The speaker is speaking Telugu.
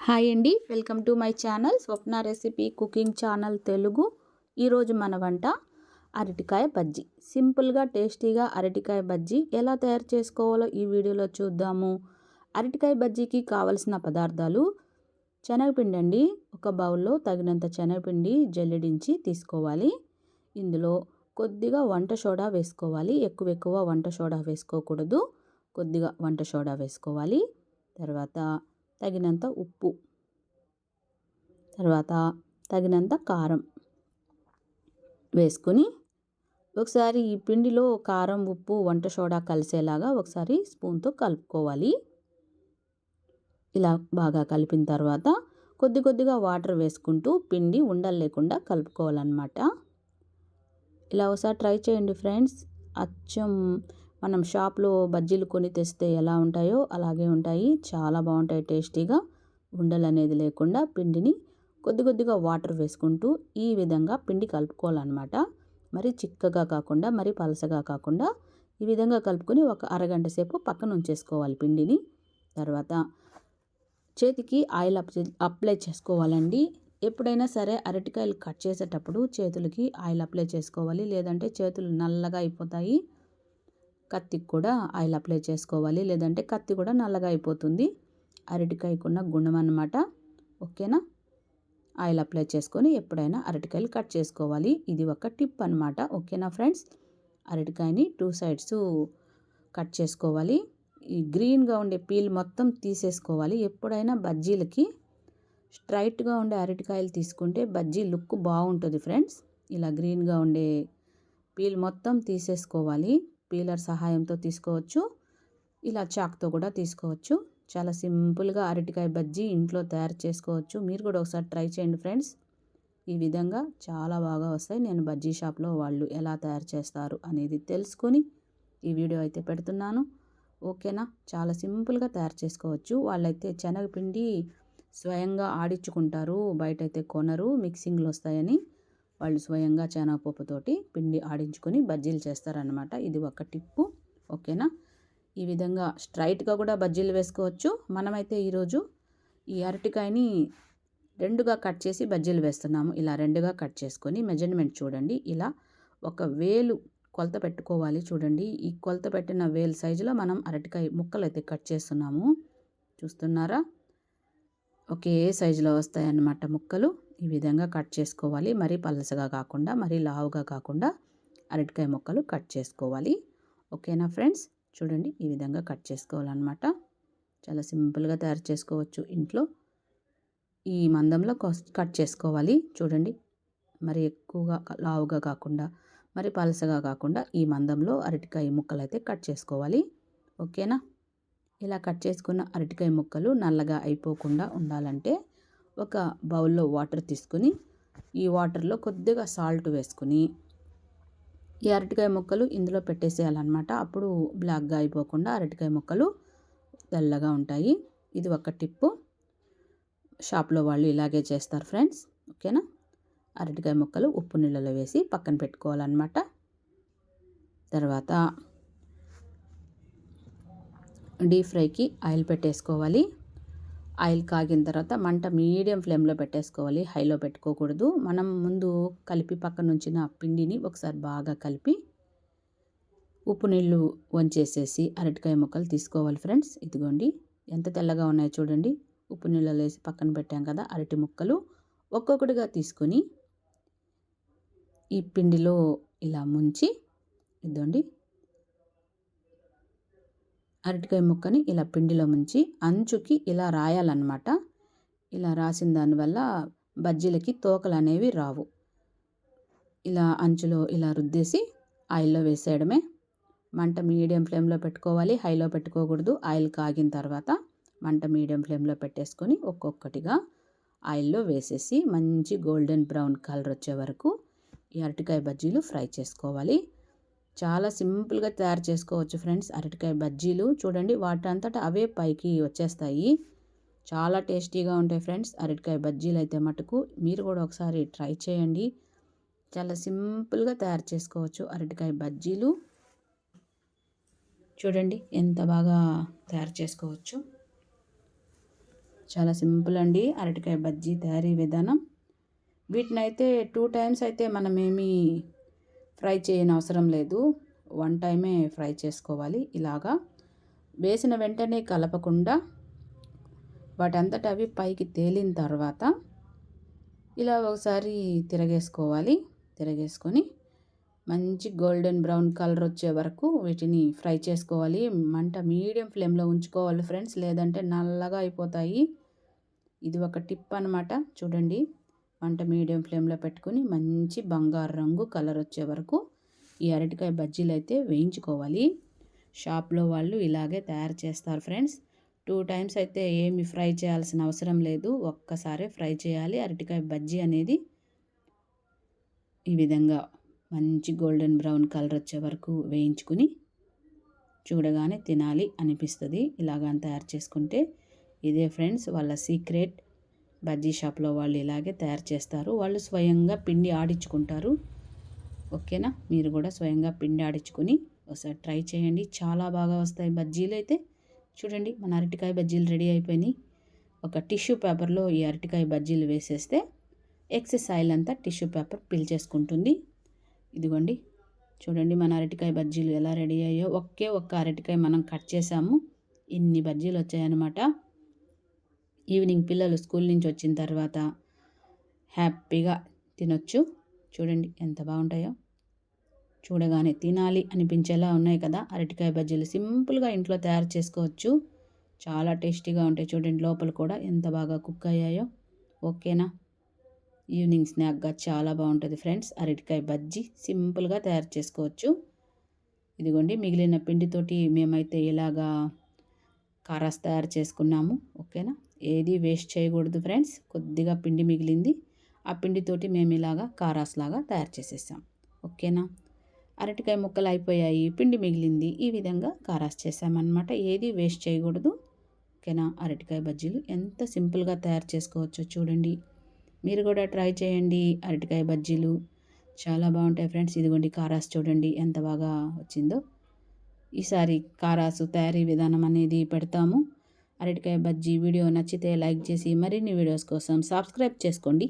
హాయ్ అండి, welcome to my channel Swapna recipe cooking channel Telugu. ఈరోజు మన వంట అరటికాయ బజ్జీ. సింపుల్గా టేస్టీగా అరటికాయ బజ్జీ ఎలా తయారు చేసుకోవాలో ఈ వీడియోలో చూద్దాము. అరటికాయ బజ్జీకి కావలసిన పదార్థాలు: శనగపిండి అండి, ఒక బౌల్లో తగినంత శనగపిండి జల్లెడించి తీసుకోవాలి. ఇందులో కొద్దిగా వంట సోడా వేసుకోవాలి. ఎక్కువ వంట సోడా వేసుకోకూడదు, కొద్దిగా వంట సోడా వేసుకోవాలి. తర్వాత తగినంత ఉప్పు, తర్వాత తగినంత కారం వేసుకొని ఒకసారి ఈ పిండిలో కారం, ఉప్పు, వంట సోడా కలిసేలాగా ఒకసారి స్పూన్తో కలుపుకోవాలి. ఇలా బాగా కలిపిన తర్వాత కొద్దిగా వాటర్ వేసుకుంటూ పిండి ఉండలు లేకుండా కలుపుకోవాలన్నమాట. ఇలా ఒకసారి ట్రై చేయండి ఫ్రెండ్స్. అచ్చం మనం షాప్లో బజ్జీలు కొని తెస్తే ఎలా ఉంటాయో అలాగే ఉంటాయి. చాలా బాగుంటాయి టేస్టీగా. ఉండలు అనేది లేకుండా పిండిని కొద్దిగా వాటర్ వేసుకుంటూ ఈ విధంగా పిండి కలుపుకోవాలన్నమాట. మరి చిక్కగా కాకుండా మరి పలసగా కాకుండా ఈ విధంగా కలుపుకొని ఒక అరగంట సేపు పక్కన ఉంచేసుకోవాలి పిండిని. తర్వాత చేతికి ఆయిల్ అప్లై చేసుకోవాలండి. ఎప్పుడైనా సరే అరటికాయలు కట్ చేసేటప్పుడు చేతులకి ఆయిల్ అప్లై చేసుకోవాలి, లేదంటే చేతులు నల్లగా అయిపోతాయి. కత్తికి కూడా ఆయిల్ అప్లై చేసుకోవాలి, లేదంటే కత్తి కూడా నల్లగా అయిపోతుంది. అరటికాయకున్న గుణం అన్నమాట. ఓకేనా? ఆయిల్ అప్లై చేసుకొని ఎప్పుడైనా అరటికాయలు కట్ చేసుకోవాలి. ఇది ఒక టిప్ అన్నమాట. ఓకేనా ఫ్రెండ్స్? అరటికాయని 2 సైడ్స్ కట్ చేసుకోవాలి. ఈ గ్రీన్గా ఉండే పీల్ మొత్తం తీసేసుకోవాలి. ఎప్పుడైనా బజ్జీలకి స్ట్రైట్గా ఉండే అరటికాయలు తీసుకుంటే బజ్జీ లుక్ బాగుంటుంది ఫ్రెండ్స్. ఇలా గ్రీన్గా ఉండే పీల్ మొత్తం తీసేసుకోవాలి. పీలర్ సహాయంతో తీసుకోవచ్చు, ఇలా చాక్తో కూడా తీసుకోవచ్చు. చాలా సింపుల్గా అరటికాయ బజ్జీ ఇంట్లో తయారు చేసుకోవచ్చు. మీరు కూడా ఒకసారి ట్రై చేయండి ఫ్రెండ్స్. ఈ విధంగా చాలా బాగా వస్తాయి. నేను బజ్జీ షాప్లో వాళ్ళు ఎలా తయారు చేస్తారు అనేది తెలుసుకొని ఈ వీడియో అయితే పెడుతున్నాను. ఓకేనా? చాలా సింపుల్గా తయారు చేసుకోవచ్చు. వాళ్ళైతే శనగపిండి స్వయంగా ఆడించుకుంటారు, బయట అయితే కొనరు, మిక్సింగ్లు వస్తాయని. వాళ్ళు స్వయంగా శనగపప్పుతోటి పిండి ఆడించుకొని బజ్జీలు చేస్తారనమాట. ఇది ఒక టిప్పు. ఓకేనా? ఈ విధంగా స్ట్రైట్గా కూడా బజ్జీలు వేసుకోవచ్చు. మనమైతే ఈరోజు ఈ అరటికాయని రెండుగా కట్ చేసి బజ్జీలు వేస్తున్నాము. ఇలా రెండుగా కట్ చేసుకొని మెజర్మెంట్ చూడండి. ఇలా ఒక వేలు కొలత పెట్టుకోవాలి. చూడండి, ఈ కొలత పెట్టిన వేలు సైజులో మనం అరటికాయ ముక్కలు అయితే కట్ చేస్తున్నాము. చూస్తున్నారా? ఒకే సైజులో వస్తాయన్నమాట ముక్కలు. ఈ విధంగా కట్ చేసుకోవాలి. మరీ పలసగా కాకుండా మరీ లావుగా కాకుండా అరటికాయ ముక్కలు కట్ చేసుకోవాలి. ఓకేనా ఫ్రెండ్స్? చూడండి, ఈ విధంగా కట్ చేసుకోవాలన్నమాట. చాలా సింపుల్గా తయారు చేసుకోవచ్చు ఇంట్లో. ఈ మందంలో కట్ చేసుకోవాలి. చూడండి, మరి ఎక్కువగా లావుగా కాకుండా మరి పలసగా కాకుండా ఈ మందంలో అరటికాయ ముక్కలు అయితే కట్ చేసుకోవాలి. ఓకేనా? ఇలా కట్ చేసుకున్న అరటికాయ ముక్కలు నల్లగా అయిపోకుండా ఉండాలంటే ఒక బౌల్లో వాటర్ తీసుకుని ఈ వాటర్లో కొద్దిగా సాల్ట్ వేసుకుని ఈ అరటికాయ ముక్కలు ఇందులో పెట్టేసేయాలన్నమాట. అప్పుడు బ్లాక్గా అయిపోకుండా అరటికాయ ముక్కలు తెల్లగా ఉంటాయి. ఇది ఒక టిప్పు. షాప్లో వాళ్ళు ఇలాగే చేస్తారు ఫ్రెండ్స్. ఓకేనా? అరటికాయ ముక్కలు ఉప్పు నీళ్ళలో వేసి పక్కన పెట్టుకోవాలన్నమాట. తర్వాత డీప్ ఫ్రైకి ఆయిల్ పెట్టేసుకోవాలి. ఆయిల్ కాగిన తర్వాత మంట మీడియం ఫ్లేమ్లో పెట్టేసుకోవాలి, హైలో పెట్టుకోకూడదు. మనం ముందు కలిపి పక్కన ఉంచిన పిండిని ఒకసారి బాగా కలిపి ఉప్పు నీళ్ళు వంచేసేసి అరటికాయ ముక్కలు తీసుకోవాలి ఫ్రెండ్స్. ఇదిగోండి, ఎంత తెల్లగా ఉన్నాయో చూడండి. ఉప్పు నీళ్ళలో వేసి పక్కన పెట్టాం కదా అరటి ముక్కలు. ఒక్కొక్కటిగా తీసుకొని ఈ పిండిలో ఇలా ముంచి, ఇదిగోండి, అరటికాయ ముక్కని ఇలా పిండిలో ముంచి అంచుకి ఇలా రాయాలన్నమాట. ఇలా రాసిన దానివల్ల బజ్జీలకి తోకలు అనేవి రావు. ఇలా అంచులో ఇలా రుద్దేసి ఆయిల్లో వేసేయడమే. మంట మీడియం ఫ్లేమ్లో పెట్టుకోవాలి, హైలో పెట్టుకోకూడదు. ఆయిల్ కాగిన తర్వాత మంట మీడియం ఫ్లేమ్లో పెట్టేసుకొని ఒక్కొక్కటిగా ఆయిల్లో వేసేసి మంచి గోల్డెన్ బ్రౌన్ కలర్ వచ్చే వరకు ఈ అరటికాయ బజ్జీలు ఫ్రై చేసుకోవాలి. చాలా సింపుల్గా తయారు చేసుకోవచ్చు ఫ్రెండ్స్ అరటికాయ బజ్జీలు. చూడండి, వాటంతటా అవే పైకి వచ్చేస్తాయి. చాలా టేస్టీగా ఉంటాయి ఫ్రెండ్స్ అరటికాయ బజ్జీలు అయితే మటుకు. మీరు కూడా ఒకసారి ట్రై చేయండి. చాలా సింపుల్గా తయారు చేసుకోవచ్చు అరటికాయ బజ్జీలు. చూడండి ఎంత బాగా తయారు చేసుకోవచ్చు. చాలా సింపుల్ అండి అరటికాయ బజ్జీ తయారీ విధానం. వీటినైతే 2 టైమ్స్ అయితే మనమేమి ఫ్రై చేయని అవసరం లేదు. 1 టైమే ఫ్రై చేసుకోవాలి. ఇలాగా వేసిన వెంటనే కలపకుండా వాటంతట అవి పైకి తేలిన తర్వాత ఇలా ఒకసారి తిరగేసుకోవాలి. తిరగేసుకొని మంచి గోల్డెన్ బ్రౌన్ కలర్ వచ్చే వరకు వీటిని ఫ్రై చేసుకోవాలి. మంట మీడియం ఫ్లేమ్లో ఉంచుకోవాలి ఫ్రెండ్స్, లేదంటే నల్లగా అయిపోతాయి. ఇది ఒక టిప్ అనమాట. చూడండి, మంట మీడియం ఫ్లేమ్లో పెట్టుకుని మంచి బంగారు రంగు కలర్ వచ్చే వరకు ఈ అరటికాయ బజ్జీలు అయితే వేయించుకోవాలి. షాప్లో వాళ్ళు ఇలాగే తయారు చేస్తారు ఫ్రెండ్స్. 2 టైమ్స్ అయితే ఏమి ఫ్రై చేయాల్సిన అవసరం లేదు. ఒక్కసారే ఫ్రై చేయాలి. అరటికాయ బజ్జీ అనేది ఈ విధంగా మంచి గోల్డెన్ బ్రౌన్ కలర్ వచ్చే వరకు వేయించుకుని చూడగానే తినాలి అనిపిస్తుంది. ఇలాగా తయారు చేసుకుంటే ఇదే ఫ్రెండ్స్ వాళ్ళ సీక్రెట్. బజ్జీ షాప్లో వాళ్ళు ఇలాగే తయారు చేస్తారు. వాళ్ళు స్వయంగా పిండి ఆడించుకుంటారు. ఓకేనా, మీరు కూడా స్వయంగా పిండి ఆడించుకొని ఒకసారి ట్రై చేయండి. చాలా బాగా వస్తాయి బజ్జీలు అయితే. చూడండి, మన అరటికాయ బజ్జీలు రెడీ అయిపోయినాయి. ఒక టిష్యూ పేపర్లో ఈ అరటికాయ బజ్జీలు వేసేస్తే ఎక్సెస్ ఆయిల్ అంతా టిష్యూ పేపర్ పీల్చేసుకుంటుంది. ఇదిగోండి, చూడండి మన అరటికాయ బజ్జీలు ఎలా రెడీ అయ్యాయో. ఒక్క అరటికాయ మనం కట్ చేసాము, ఇన్ని బజ్జీలు వచ్చాయన్నమాట. ఈవినింగ్ పిల్లలు స్కూల్ నుంచి వచ్చిన తర్వాత హ్యాపీగా తినొచ్చు. చూడండి ఎంత బాగుంటాయో, చూడగానే తినాలి అనిపించేలా ఉన్నాయి కదా అరటికాయ బజ్జీలు. సింపుల్గా ఇంట్లో తయారు చేసుకోవచ్చు, చాలా టేస్టీగా ఉంటాయి. చూడండి లోపల కూడా ఎంత బాగా కుక్ అయ్యాయో. ఓకేనా, ఈవినింగ్ స్నాక్గా చాలా బాగుంటుంది ఫ్రెండ్స్. అరటికాయ బజ్జీ సింపుల్గా తయారు చేసుకోవచ్చు. ఇదిగోండి, మిగిలిన పిండితోటి మేమైతే ఇలాగా కారాస్ తయారు చేసుకున్నాము. ఓకేనా, ఏది వేస్ట్ చేయకూడదు ఫ్రెండ్స్. కొద్దిగా పిండి మిగిలింది, ఆ పిండితోటి మేము ఇలాగా కారాస్ లాగా తయారు చేసేసాం. ఓకేనా, అరటికాయ ముక్కలు అయిపోయాయి, పిండి మిగిలింది, ఈ విధంగా కారాస్ చేసామన్నమాట. ఏది వేస్ట్ చేయకూడదు. ఓకేనా, అరటికాయ బజ్జీలు ఎంత సింపుల్గా తయారు చేసుకోవచ్చో చూడండి. మీరు కూడా ట్రై చేయండి. అరటికాయ బజ్జీలు చాలా బాగుంటాయి ఫ్రెండ్స్. ఇదిగోండి కారాస్ చూడండి ఎంత బాగా వచ్చిందో. ఈసారి కారాసు తయారీ విధానం అనేది పెడతాము. అరటికాయ బజ్జీ వీడియో నచ్చితే లైక్ చేసి మరిన్ని వీడియోస్ కోసం సబ్స్క్రైబ్ చేసుకోండి.